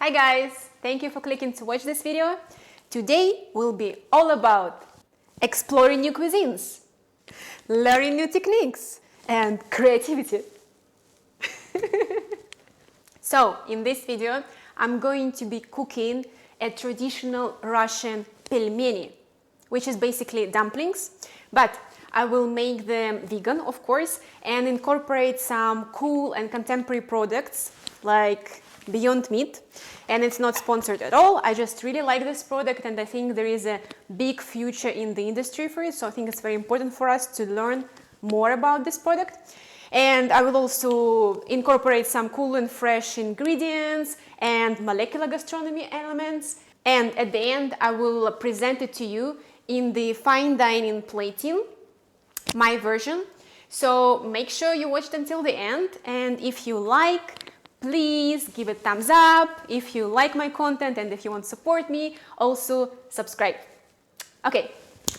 Hi guys, thank you for clicking to watch this video. Today will be all about exploring new cuisines, learning new techniques, and creativity. So, in this video, I'm going to be cooking a traditional Russian pelmeni, which is basically dumplings, but I will make them vegan, of course, and incorporate some cool and contemporary products like Beyond Meat. And it's not sponsored at all. I just really like this product and I think there is a big future in the industry for it. So I think it's very important for us to learn more about this product. And I will also incorporate some cool and fresh ingredients and molecular gastronomy elements. And at the end, I will present it to you in the fine dining plating, my version. So make sure you watch it until the end. And if you like, please give it a thumbs up. If you like my content and if you want to support me, also subscribe. Okay,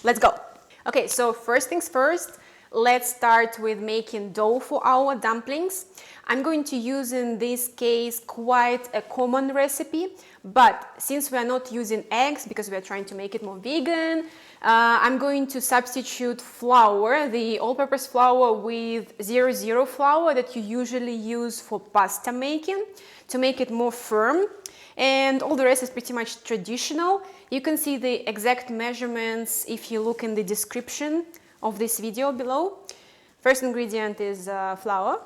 let's go. Okay, so first things first, let's start with making dough for our dumplings. I'm going to use in this case quite a common recipe, but since we are not using eggs because we are trying to make it more vegan, I'm going to substitute flour, the all-purpose flour, with 00 flour that you usually use for pasta making to make it more firm. And all the rest is pretty much traditional. You can see the exact measurements if you look in the description of this video below. First ingredient is flour.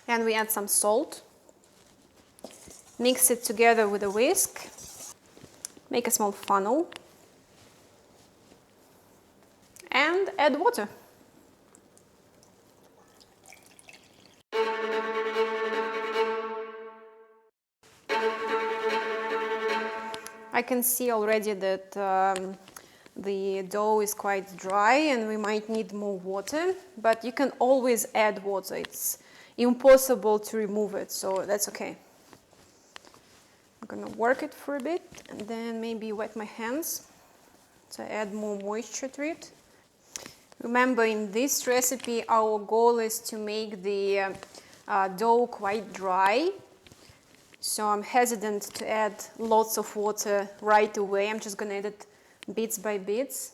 And we add some salt. Mix it together with a whisk. Make a small funnel. And add water. I can see already that the dough is quite dry and we might need more water, but you can always add water. It's impossible to remove it, so that's okay. I'm gonna work it for a bit and then maybe wet my hands to add more moisture to it. Remember, in this recipe, our goal is to make the dough quite dry. So I'm hesitant to add lots of water right away. I'm just gonna add it bits by bits,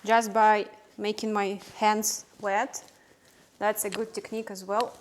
just by making my hands wet. That's a good technique as well.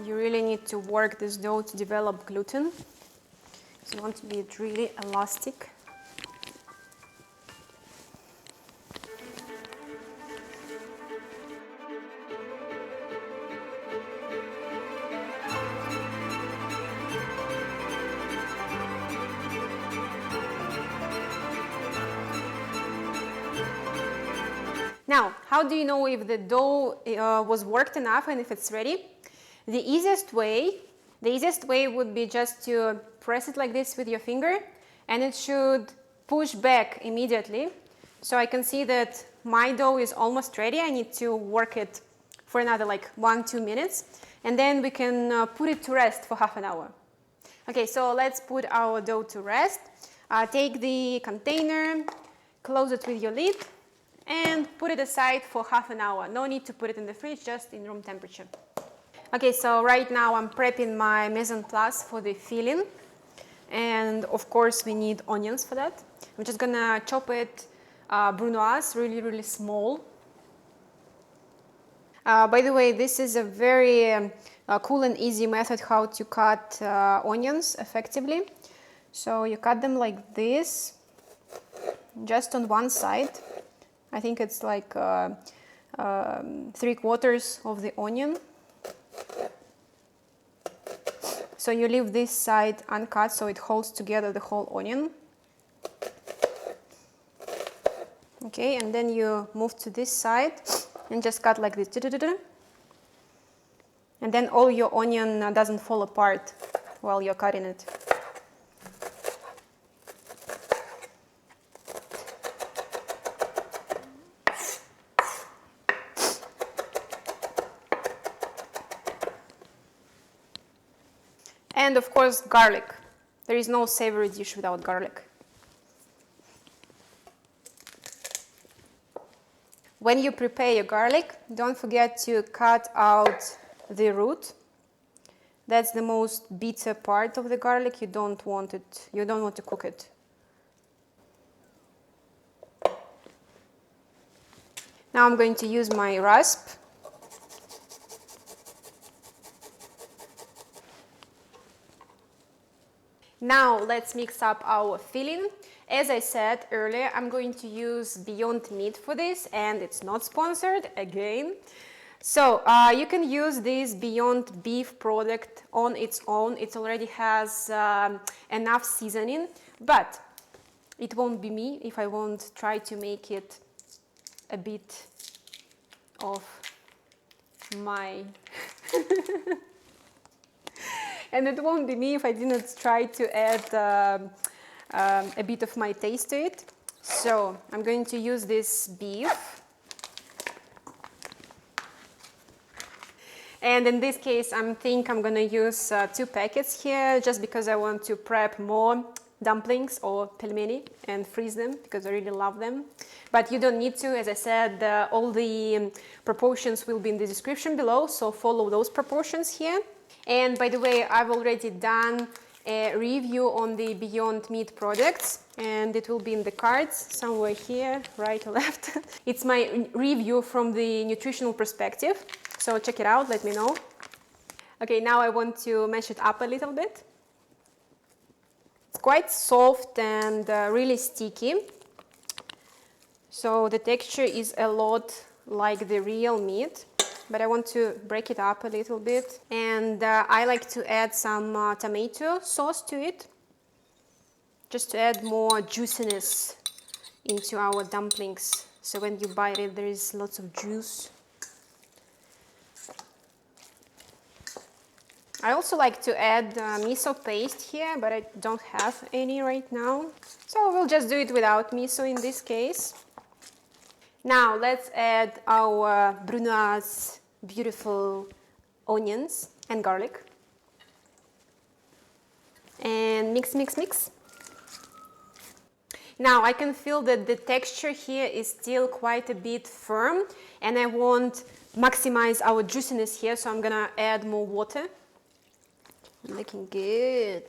You really need to work this dough to develop gluten. So you want to be really elastic. Now, how do you know if the dough was worked enough and if it's ready? The easiest way would be just to press it like this with your finger and it should push back immediately. So I can see that my dough is almost ready. I need to work it for another like 1-2 minutes and then we can put it to rest for half an hour. Okay, so let's put our dough to rest. Take the container, close it with your lid and put it aside for half an hour. No need to put it in the fridge, just in room temperature. Okay, so right now I'm prepping my mise en place for the filling. And of course we need onions for that. I'm just gonna chop it brunoise, really small. By the way, this is a very cool and easy method how to cut onions effectively. So you cut them like this, just on one side. I think it's like 3/4 of the onion. So you leave this side uncut so it holds together the whole onion. Okay, and then you move to this side and just cut like this. And then all your onion doesn't fall apart while you're cutting it. And of course, garlic. There is no savory dish without garlic. When you prepare your garlic, don't forget to cut out the root. That's the most bitter part of the garlic. You don't want to cook it. Now I'm going to use my rasp. Now let's mix up our filling. As I said earlier, I'm going to use Beyond Meat for this, and it's not sponsored again. So you can use this Beyond Beef product on its own. It already has enough seasoning, but it won't be me if I won't try to make it a bit of my and it won't be me if I didn't try to add a bit of my taste to it. So I'm going to use this beef. And in this case, I think I'm going to use 2 packets here, just because I want to prep more dumplings or pelmeni and freeze them, because I really love them. But you don't need to. As I said, all the proportions will be in the description below, so follow those proportions here. And by the way, I've already done a review on the Beyond Meat products, and it will be in the cards somewhere here, right or left. It's my review from the nutritional perspective, so check it out, let me know. Okay, now I want to mash it up a little bit. It's quite soft and really sticky, so the texture is a lot like the real meat. But I want to break it up a little bit, and I like to add some tomato sauce to it, just to add more juiciness into our dumplings, so when you bite it there is lots of juice. I also like to add miso paste here, but I don't have any right now, so we'll just do it without miso in this case. Now let's add our Brunoise beautiful onions and garlic, and mix, mix, mix. Now I can feel that the texture here is still quite a bit firm, and I want to maximize our juiciness here, so I'm gonna add more water. Looking good.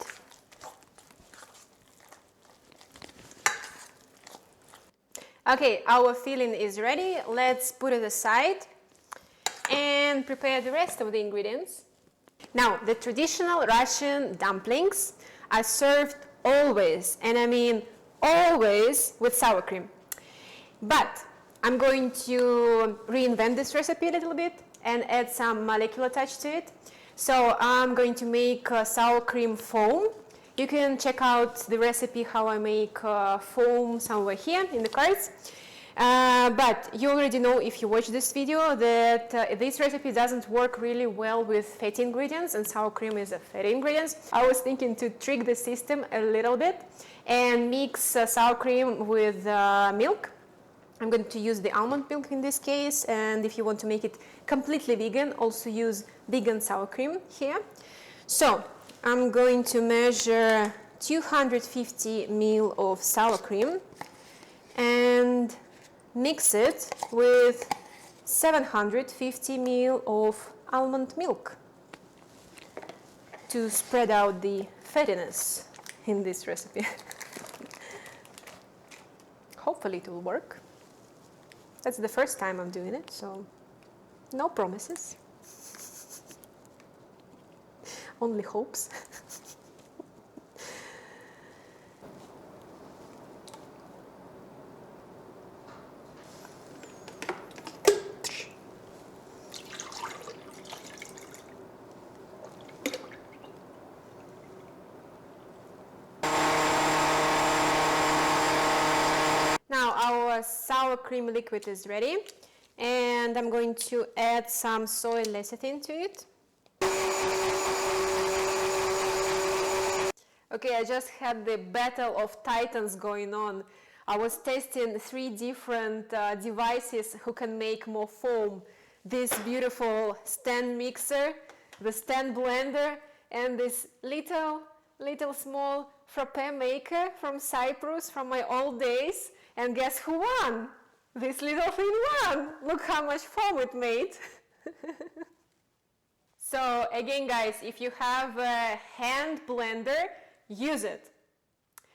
Okay, our filling is ready. Let's put it aside and prepare the rest of the ingredients. Now, the traditional Russian dumplings are served always, and I mean always, with sour cream. But I'm going to reinvent this recipe a little bit and add some molecular touch to it. So I'm going to make sour cream foam. You can check out the recipe how I make foam somewhere here in the cards. But you already know, if you watch this video, that this recipe doesn't work really well with fatty ingredients, and sour cream is a fatty ingredient. I was thinking to trick the system a little bit and mix sour cream with milk. I'm going to use the almond milk in this case, and if you want to make it completely vegan, also use vegan sour cream here. So I'm going to measure 250 ml of sour cream and mix it with 750 ml of almond milk to spread out the fattiness in this recipe. Hopefully it will work. That's the first time I'm doing it, so no promises. Only hopes. Now our sour cream liquid is ready, and I'm going to add some soy lecithin to it. Okay, I just had the battle of titans going on. I was testing 3 different devices who can make more foam. This beautiful stand mixer, the stand blender, and this little small frappe maker from Cyprus from my old days. And guess who won? This little thing won. Look how much foam it made. So again, guys, if you have a hand blender, use it.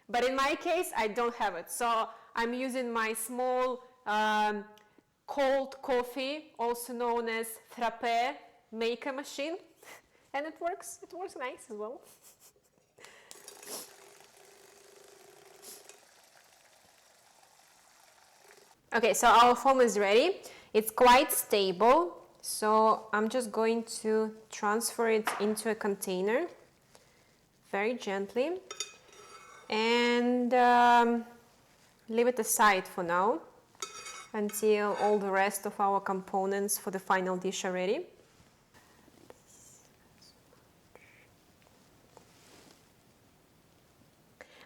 But in my case, I don't have it. So I'm using my small cold coffee, also known as frappe maker machine. And it works nice as well. Okay, so our foam is ready. It's quite stable. So I'm just going to transfer it into a container very gently and leave it aside for now until all the rest of our components for the final dish are ready.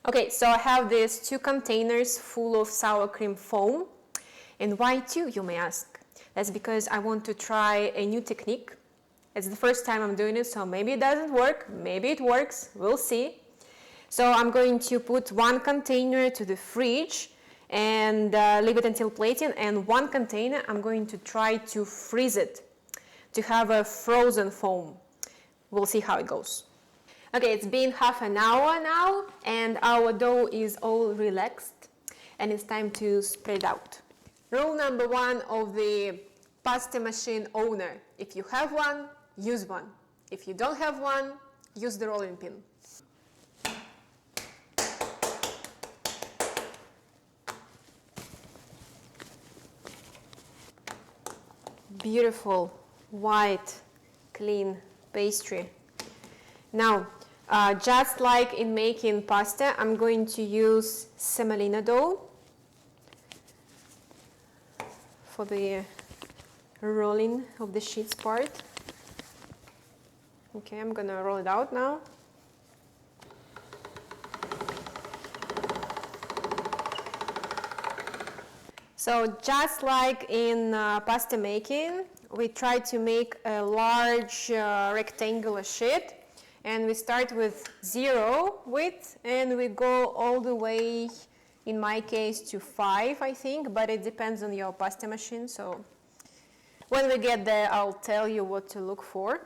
Okay, so I have these 2 containers full of sour cream foam. And why 2, you may ask? That's because I want to try a new technique. It's the first time I'm doing it, so maybe it doesn't work, maybe it works, we'll see. So I'm going to put 1 container to the fridge and leave it until plating, and 1 container I'm going to try to freeze it to have a frozen foam. We'll see how it goes. Okay, it's been half an hour now and our dough is all relaxed and it's time to spread it out. Rule number 1 of the pasta machine owner: if you have one, use one. If you don't have one, use the rolling pin. Beautiful, white, clean pastry. Now, just like in making pasta, I'm going to use semolina dough for the rolling of the sheets part. Okay, I'm gonna roll it out now. So just like in pasta making, we try to make a large rectangular sheet, and we start with 0 width and we go all the way, in my case, to 5, I think, but it depends on your pasta machine. So when we get there, I'll tell you what to look for.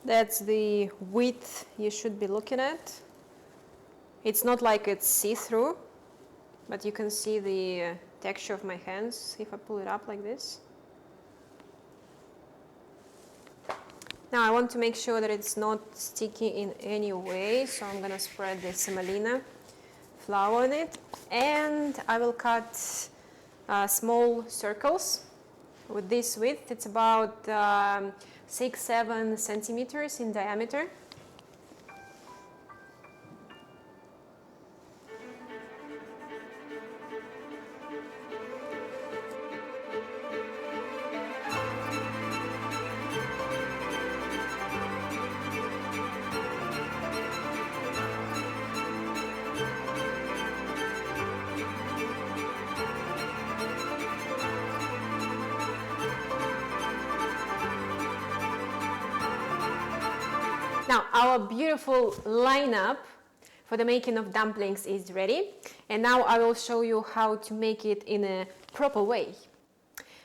That's the width you should be looking at. It's not like it's see-through, but you can see the texture of my hands if I pull it up like this. Now I want to make sure that it's not sticky in any way, so I'm gonna spread the semolina flour on it, and I will cut small circles with this width. It's about 6-7 centimeters in diameter. Now our beautiful lineup for the making of dumplings is ready, and now I will show you how to make it in a proper way.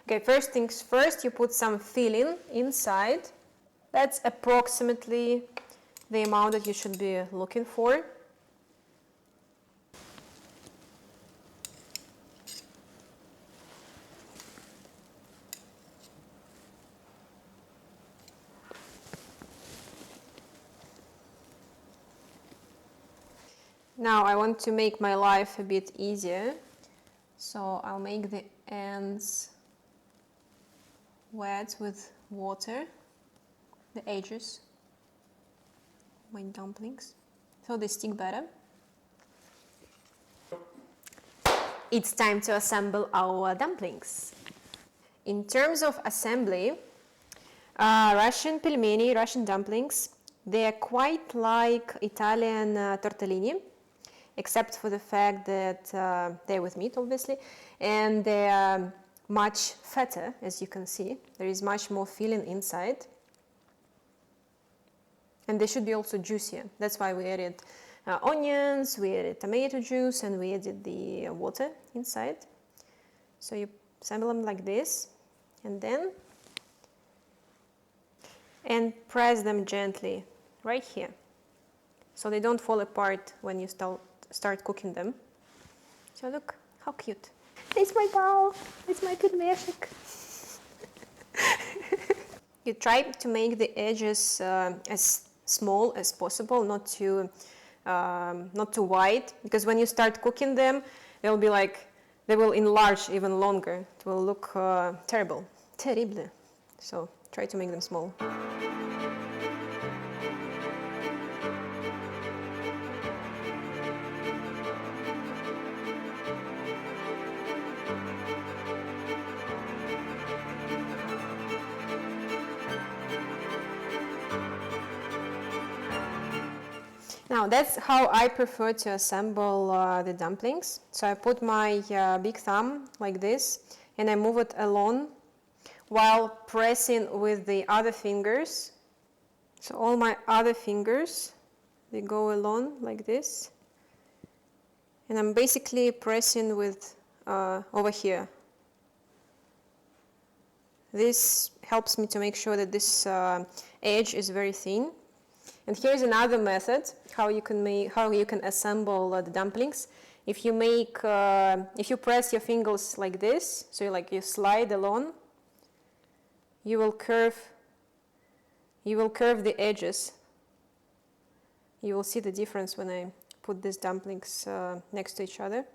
Okay, first things first, you put some filling inside. That's approximately the amount that you should be looking for. Now I want to make my life a bit easier, so I'll make the ends wet with water, the edges, my dumplings, so they stick better. It's time to assemble our dumplings. In terms of assembly, Russian pelmeni, Russian dumplings, they are quite like Italian tortellini, except for the fact that they're with meat, obviously, and they are much fatter, as you can see. There is much more filling inside. And they should be also juicier. That's why we added onions, we added tomato juice, and we added the water inside. So you assemble them like this, and press them gently right here, so they don't fall apart when you start cooking them. So look, how cute. It's my bowl, it's my pельмешек. You try to make the edges as small as possible, not too wide, because when you start cooking them, they will enlarge even longer. It will look terrible. So try to make them small. Now that's how I prefer to assemble the dumplings. So I put my big thumb like this, and I move it along while pressing with the other fingers. So all my other fingers, they go along like this, and I'm basically pressing with over here. This helps me to make sure that this edge is very thin. And here's another method how you can assemble the dumplings. If you press your fingers like this, so you slide along, you will curve the edges. You will see the difference when I put these dumplings next to each other.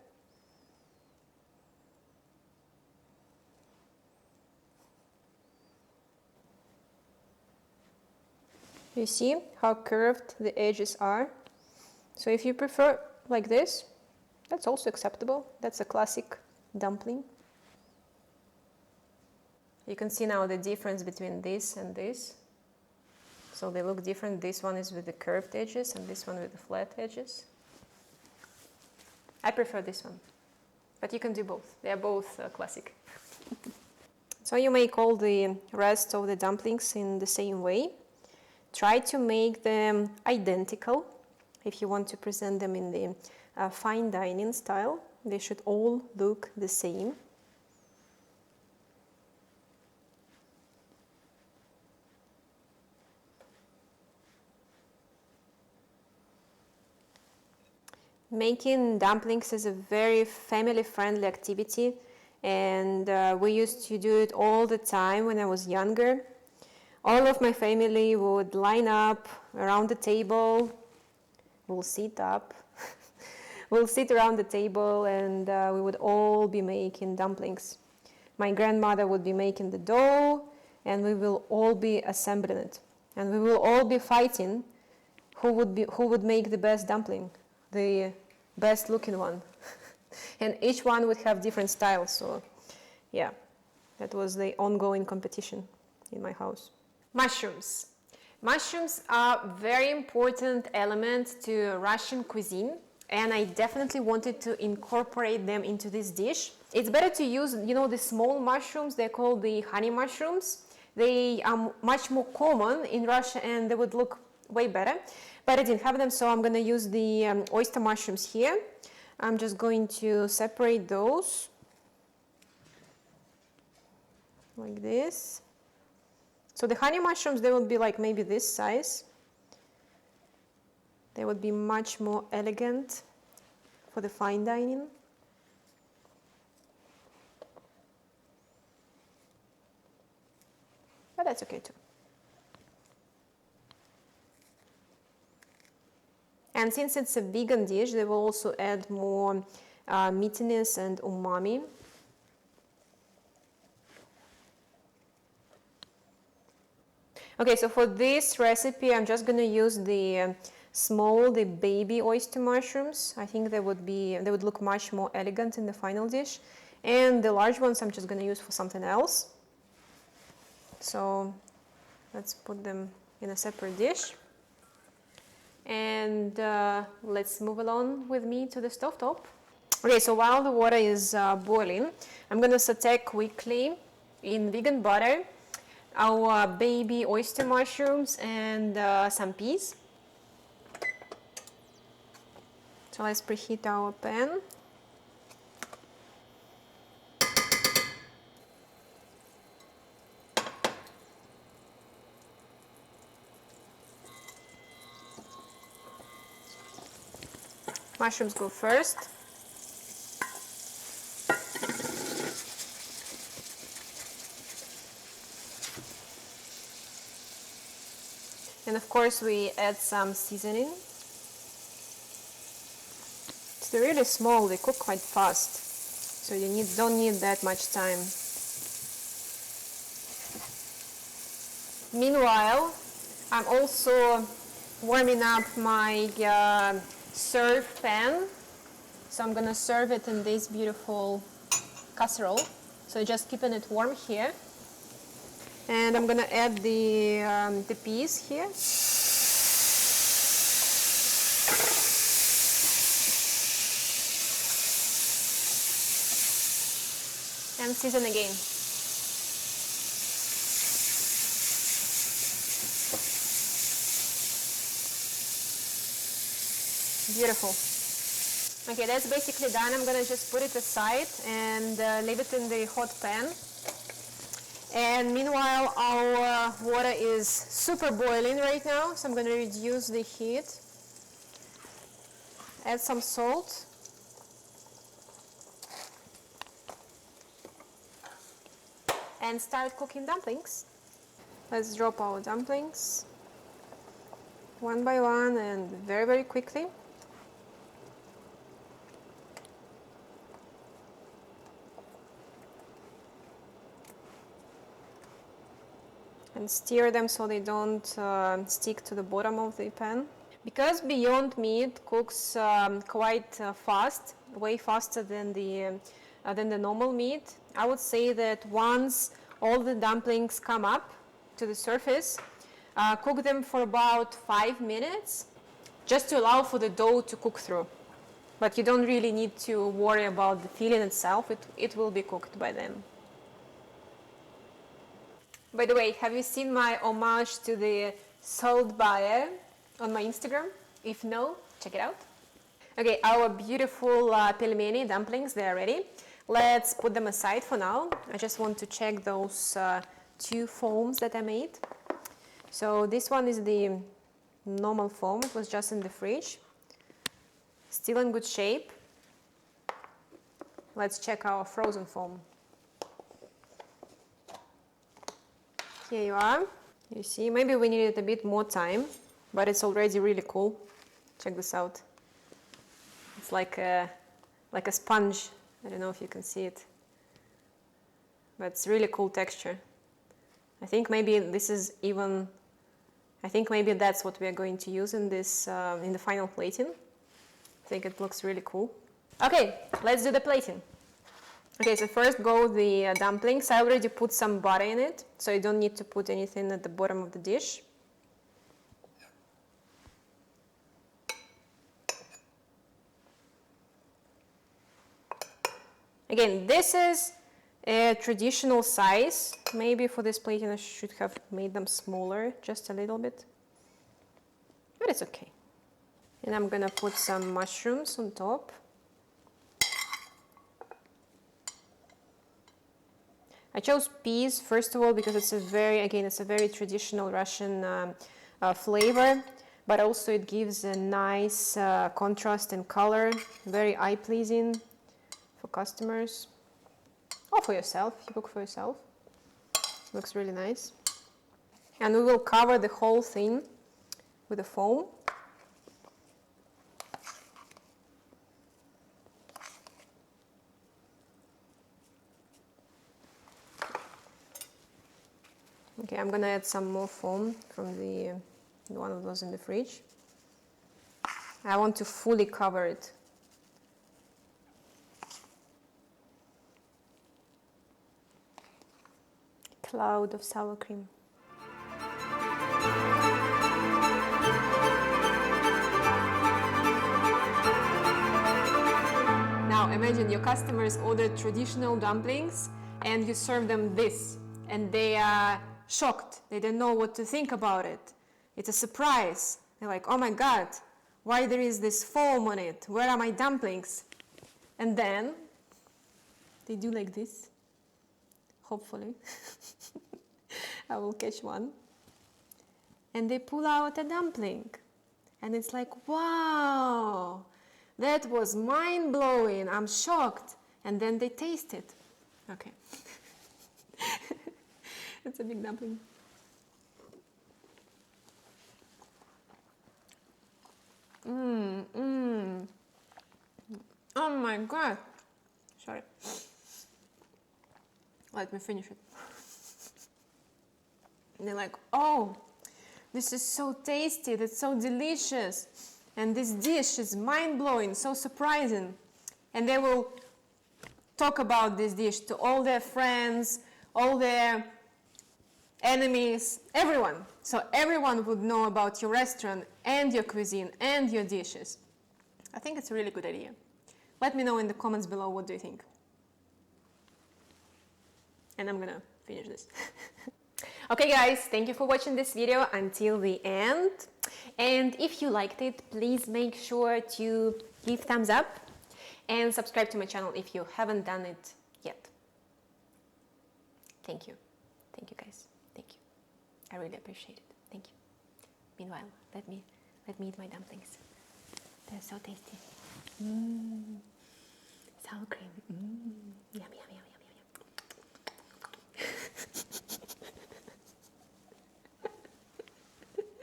You see how curved the edges are? So if you prefer like this, that's also acceptable. That's a classic dumpling. You can see now the difference between this and this. So they look different. This one is with the curved edges and this one with the flat edges. I prefer this one, but you can do both. They are both classic. So you make all the rest of the dumplings in the same way. Try to make them identical if you want to present them in the fine dining style. They should all look the same. Making dumplings is a very family-friendly activity, and we used to do it all the time when I was younger. All of my family would line up around the table. We'll sit up. We'll sit around the table, and we would all be making dumplings. My grandmother would be making the dough, and we will all be assembling it. And we will all be fighting who would make the best dumpling, the best looking one. And each one would have different styles. So yeah, that was the ongoing competition in my house. Mushrooms. Mushrooms are a very important element to Russian cuisine, and I definitely wanted to incorporate them into this dish. It's better to use, the small mushrooms. They're called the honey mushrooms. They are much more common in Russia, and they would look way better. But I didn't have them, so I'm going to use the oyster mushrooms here. I'm just going to separate those like this. So the honey mushrooms, they would be like maybe this size. They would be much more elegant for the fine dining. But that's okay too. And since it's a vegan dish, they will also add more meatiness and umami. Okay, so for this recipe, I'm just gonna use the the baby oyster mushrooms. I think they would look much more elegant in the final dish. And the large ones I'm just gonna use for something else. So let's put them in a separate dish. And let's move along with me to the stovetop. Okay, so while the water is boiling, I'm gonna saute quickly in vegan butter our baby oyster mushrooms and some peas. So let's preheat our pan. Mushrooms go first. And of course we add some seasoning. They're really small, they cook quite fast, so you don't need that much time. Meanwhile, I'm also warming up my serve pan. So I'm gonna serve it in this beautiful casserole. So just keeping it warm here. And I'm gonna add the peas here. And season again. Beautiful. Okay, that's basically done. I'm gonna just put it aside and leave it in the hot pan. And meanwhile, our water is super boiling right now, so I'm gonna reduce the heat. Add some salt. And start cooking dumplings. Let's drop our dumplings one by one and very, very quickly. And stir them so they don't stick to the bottom of the pan. Because Beyond Meat cooks quite fast, way faster than the normal meat, I would say that once all the dumplings come up to the surface, cook them for about 5 minutes, just to allow for the dough to cook through. But you don't really need to worry about the filling itself, it will be cooked by then. By the way, have you seen my homage to the salt buyer on my Instagram? If no, check it out. Okay, our beautiful pelmeni dumplings, they are ready. Let's put them aside for now. I just want to check those 2 foams that I made. So this one is the normal foam, it was just in the fridge. Still in good shape. Let's check our frozen foam. Here you are. You see, maybe we needed a bit more time, but it's already really cool. Check this out. It's like a sponge. I don't know if you can see it, but it's really cool texture. I think maybe that's what we are going to use in this in the final plating. I think it looks really cool. Okay, let's do the plating. Okay, so first go the dumplings. I already put some butter in it, so you don't need to put anything at the bottom of the dish. Again, this is a traditional size. Maybe for this plating I should have made them smaller, just a little bit. But it's okay. And I'm gonna put some mushrooms on top. I chose peas first of all because it's a very traditional Russian flavor, but also it gives a nice contrast and color, very eye-pleasing for customers or for yourself. If you cook for yourself, looks really nice. And we will cover the whole thing with the foam. Okay, I'm gonna add some more foam from the one that was in the fridge. I want to fully cover it. Cloud of sour cream. Now imagine your customers ordered traditional dumplings and you serve them this, and they are shocked. They don't know what to think about it. It's a surprise. They're like, oh my God, why there is this foam on it? Where are my dumplings? And then they do like this. Hopefully. I will catch one. And they pull out a dumpling. And it's like, wow, that was mind-blowing. I'm shocked. And then they taste it. Okay. It's a big dumpling. Oh my God. Sorry. Let me finish it. And they're like, oh, this is so tasty, that's so delicious. And this dish is mind-blowing, so surprising. And they will talk about this dish to all their friends, all their enemies, everyone. So everyone would know about your restaurant and your cuisine and your dishes. I think it's a really good idea. Let me know in the comments below, what do you think? And I'm gonna finish this. Okay guys, thank you for watching this video until the end. And if you liked it, please make sure to give thumbs up and subscribe to my channel if you haven't done it yet. Thank you. Thank you guys. Thank you. I really appreciate it. Thank you. Meanwhile, let me eat my dumplings. They're so tasty.